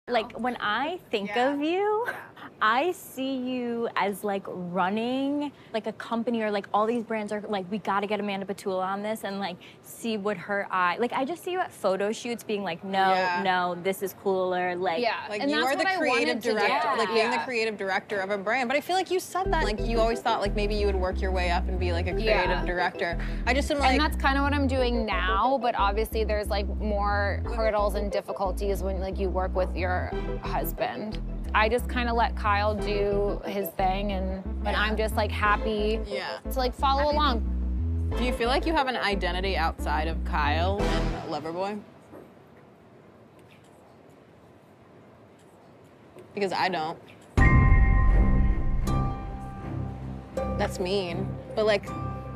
Like, when I think of you, I see you as, like, running, like, a company or, like, all these brands are, like, we gotta get Amanda Batula on this and, like, see what her eye... Like, I just see you at photo shoots being like, no, this is cooler, like... Like, and you are the creative director, like, being the creative director of a brand. But I feel like you said that, like, you always thought, like, maybe you would work your way up and be, like, a creative director. I just am like... And that's kind of what I'm doing now, but obviously there's, like, more hurdles and difficulties when, like, you work with your husband. I just kind of let Kyle do his thing, and I'm just like happy to like follow along. Do you feel like you have an identity outside of Kyle and Loverboy? Because I don't. That's mean. But like,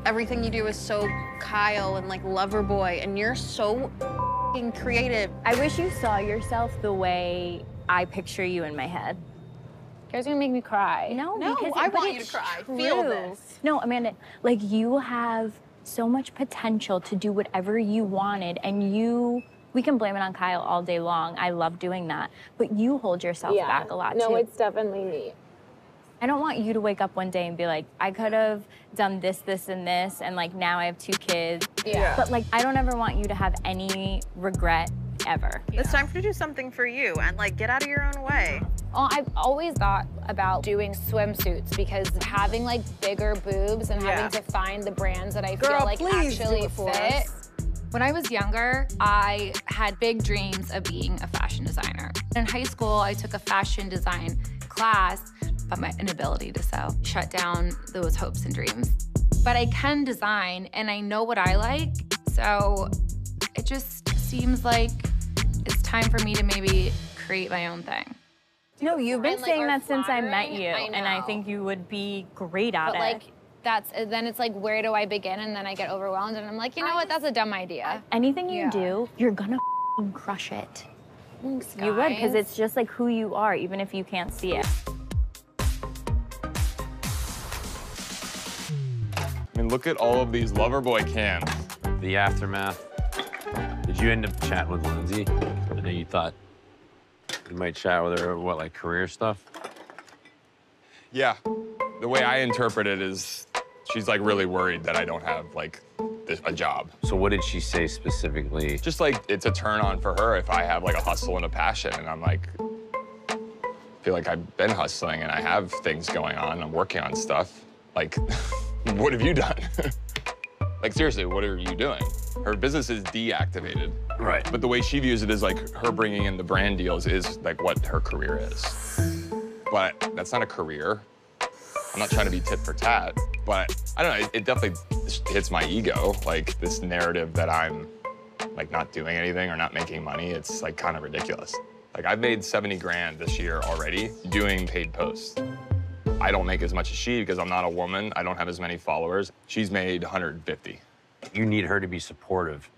everything you do is so Kyle and like Loverboy, and you're so f***ing creative. I wish you saw yourself the way I picture you in my head. You guys are gonna make me cry. No, because I want you to cry. Feel this. No, Amanda, like, you have so much potential to do whatever you wanted, and we can blame it on Kyle all day long. I love doing that. But you hold yourself back a lot, too. No, it's definitely me. I don't want you to wake up one day and be like, I could have done this, this, and this, and, like, now I have 2 kids. But, like, I don't ever want you to have any regret ever. It's time to do something for you and, like, get out of your own way. Well, I've always thought about doing swimsuits because having, like, bigger boobs and having to find the brands that I feel like actually fit. When I was younger, I had big dreams of being a fashion designer. In high school, I took a fashion design class, but my inability to sew shut down those hopes and dreams. But I can design, and I know what I like, so it just seems like it's time for me to maybe create my own thing. No, you've been saying that since I met you, and I think you would be great at it. But, like, then it's like, where do I begin? And then I get overwhelmed, and I'm like, you know what, that's a dumb idea. Anything you do, you're gonna crush it. Thanks, guys. You would, because it's just like who you are, even if you can't see it. I mean, look at all of these Loverboy cans. The aftermath. Did you end up chatting with Lindsay? I know you thought you might chat with her, what, like career stuff? Yeah. The way I interpret it is she's, like, really worried that I don't have, like, a job. So what did she say specifically? Just, like, it's a turn on for her if I have, like, a hustle and a passion. And I'm like, I feel like I've been hustling and I have things going on. I'm working on stuff. Like, what have you done? Like, seriously, what are you doing? Her business is deactivated. Right. But the way she views it is, like, her bringing in the brand deals is, like, what her career is. But that's not a career. I'm not trying to be tit for tat, but I don't know, it definitely hits my ego, like, this narrative that I'm, like, not doing anything or not making money. It's, like, kind of ridiculous. Like, I've made 70 grand this year already doing paid posts. I don't make as much as she because I'm not a woman. I don't have as many followers. She's made 150. You need her to be supportive,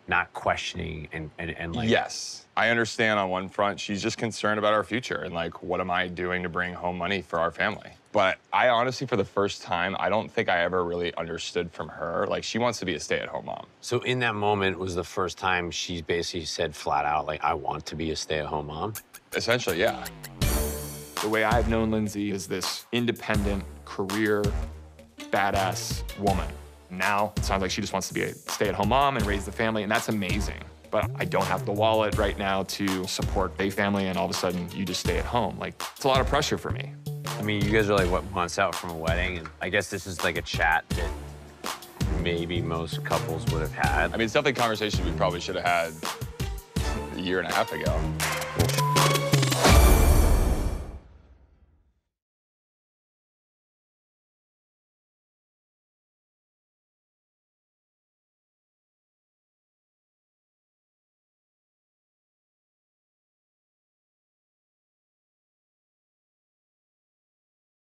not questioning and like... Yes. I understand on one front, she's just concerned about our future and, like, what am I doing to bring home money for our family? But I honestly, for the first time, I don't think I ever really understood from her. Like, she wants to be a stay-at-home mom. So in that moment was the first time she basically said flat out, like, I want to be a stay-at-home mom? Essentially, yeah. The way I've known Lindsay is this independent, career, badass woman. Now, it sounds like she just wants to be a stay-at-home mom and raise the family, and that's amazing. But I don't have the wallet right now to support a family, and all of a sudden, you just stay at home. Like, it's a lot of pressure for me. I mean, you guys are like, what, months out from a wedding? And I guess this is like a chat that maybe most couples would have had. I mean, it's definitely a conversation we probably should have had a year and a half ago.